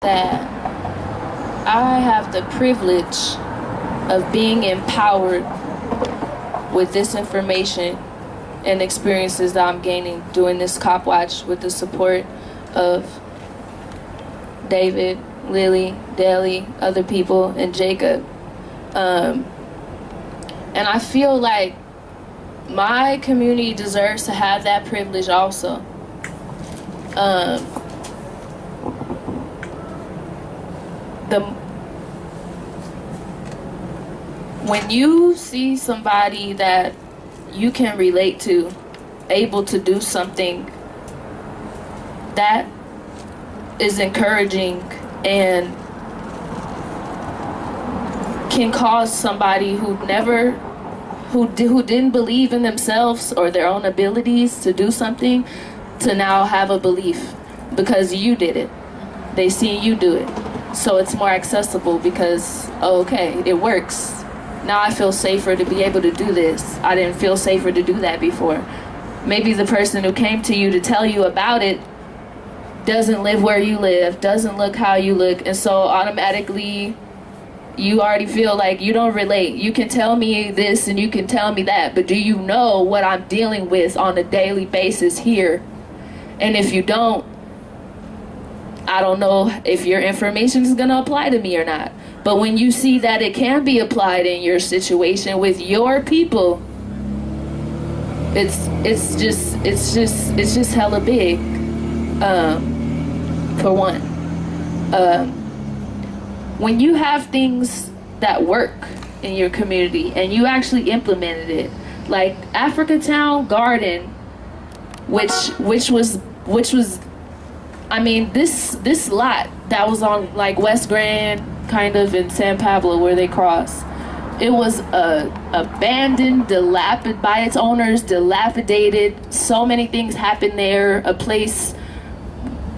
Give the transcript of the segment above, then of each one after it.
that I have the privilege of being empowered with this information and experiences that I'm gaining doing this cop watch with the support of David, Lily, Deli, other people, and Jacob. And I feel like my community deserves to have that privilege also. When you see somebody that you can relate to, able to do something that is encouraging and can cause somebody who didn't believe in themselves or their own abilities to do something to now have a belief because you did it. They see you do it. So it's more accessible because, oh, okay, it works. Now I feel safer to be able to do this. I didn't feel safer to do that before. Maybe the person who came to you to tell you about it doesn't live where you live, doesn't look how you look, and so automatically you already feel like you don't relate. You can tell me this and you can tell me that, but do you know what I'm dealing with on a daily basis here? And if you don't, I don't know if your information is going to apply to me or not. But when you see that it can be applied in your situation with your people, it's just hella big. For one, when you have things that work in your community and you actually implemented it, like Africa Town Garden, which was I mean, this lot that was on like West Grand, kind of in San Pablo where they cross, it was abandoned, dilapidated by its owners, dilapidated. So many things happened there. A place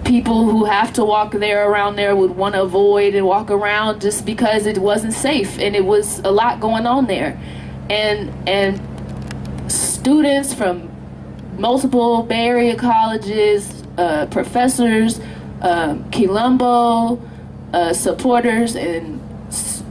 people who have to walk there around there would want to avoid and walk around just because it wasn't safe, and it was a lot going on there. And students from multiple Bay Area colleges, professors, Quilombo, supporters and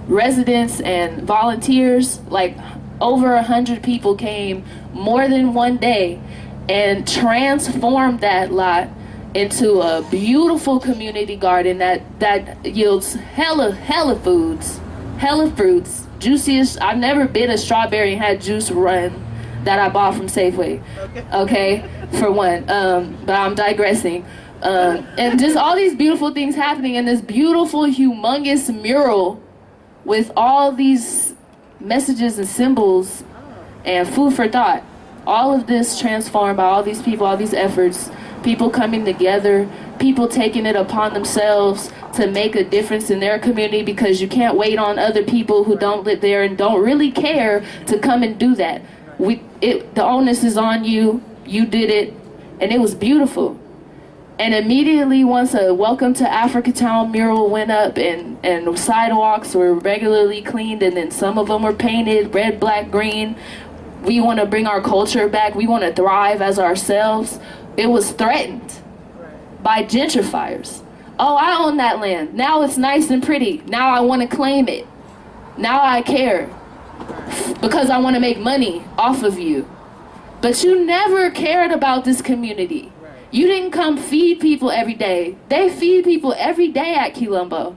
residents and volunteers, like over 100 people came more than one day and transformed that lot into a beautiful community garden that yields hella fruits, juiciest. I've never been a strawberry and had juice run that I bought from Safeway. Okay, for one. But I'm digressing. And just all these beautiful things happening in this beautiful, humongous mural with all these messages and symbols and food for thought. All of this transformed by all these people, all these efforts, people coming together, people taking it upon themselves to make a difference in their community, because you can't wait on other people who don't live there and don't really care to come and do that. The onus is on you. You did it, and it was beautiful. And immediately once a Welcome to Africa Town mural went up and sidewalks were regularly cleaned, and then some of them were painted red, black, green. We want to bring our culture back. We want to thrive as ourselves. It was threatened by gentrifiers. Oh, I own that land. Now it's nice and pretty. Now I want to claim it. Now I care because I want to make money off of you. But you never cared about this community. You didn't come feed people every day. They feed people every day at Quilombo.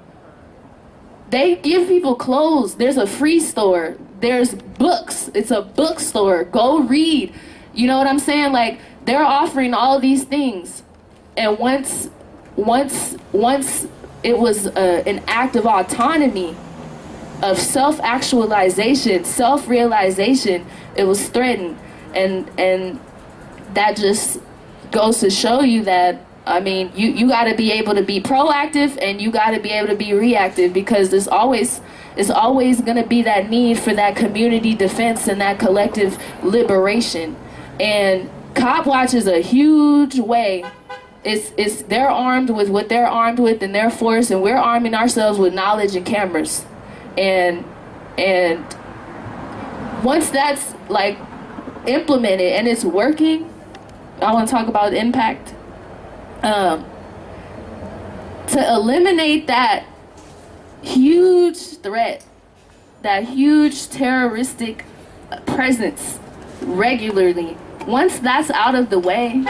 They give people clothes. There's a free store. There's books. It's a bookstore. Go read. You know what I'm saying? Like, they're offering all these things. And once it was an act of autonomy, of self-actualization, self-realization, it was threatened. And that just goes to show you that, I mean, you got to be able to be proactive and you got to be able to be reactive, because there's always going to be that need for that community defense and that collective liberation. And Cop Watch is a huge way. They're armed with what they're armed with and their force, and we're arming ourselves with knowledge and cameras. And once that's like implemented and it's working, I want to talk about impact. to eliminate that huge threat, that huge terroristic presence regularly. Once that's out of the way,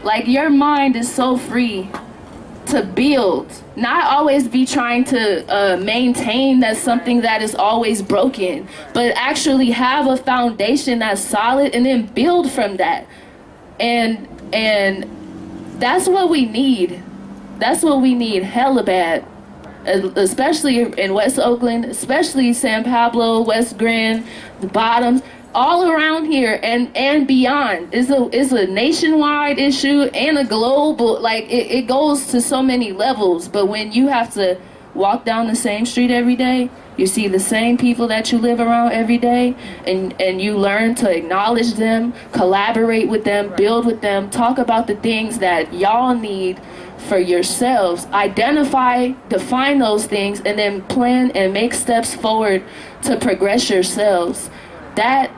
like, your mind is so free to build, not always be trying to maintain that something that is always broken, but actually have a foundation that's solid and then build from that. And that's what we need. That's what we need hella bad, especially in West Oakland, especially San Pablo, West Grand, the Bottoms, all around here and beyond. Is a nationwide issue and a global, like, it goes to so many levels. But when you have to walk down the same street every day, you see the same people that you live around every day, and you learn to acknowledge them, collaborate with them, build with them, talk about the things that y'all need for yourselves, identify, define those things, and then plan and make steps forward to progress yourselves. That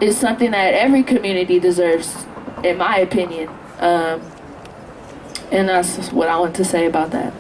is something that every community deserves, in my opinion. And that's what I want to say about that.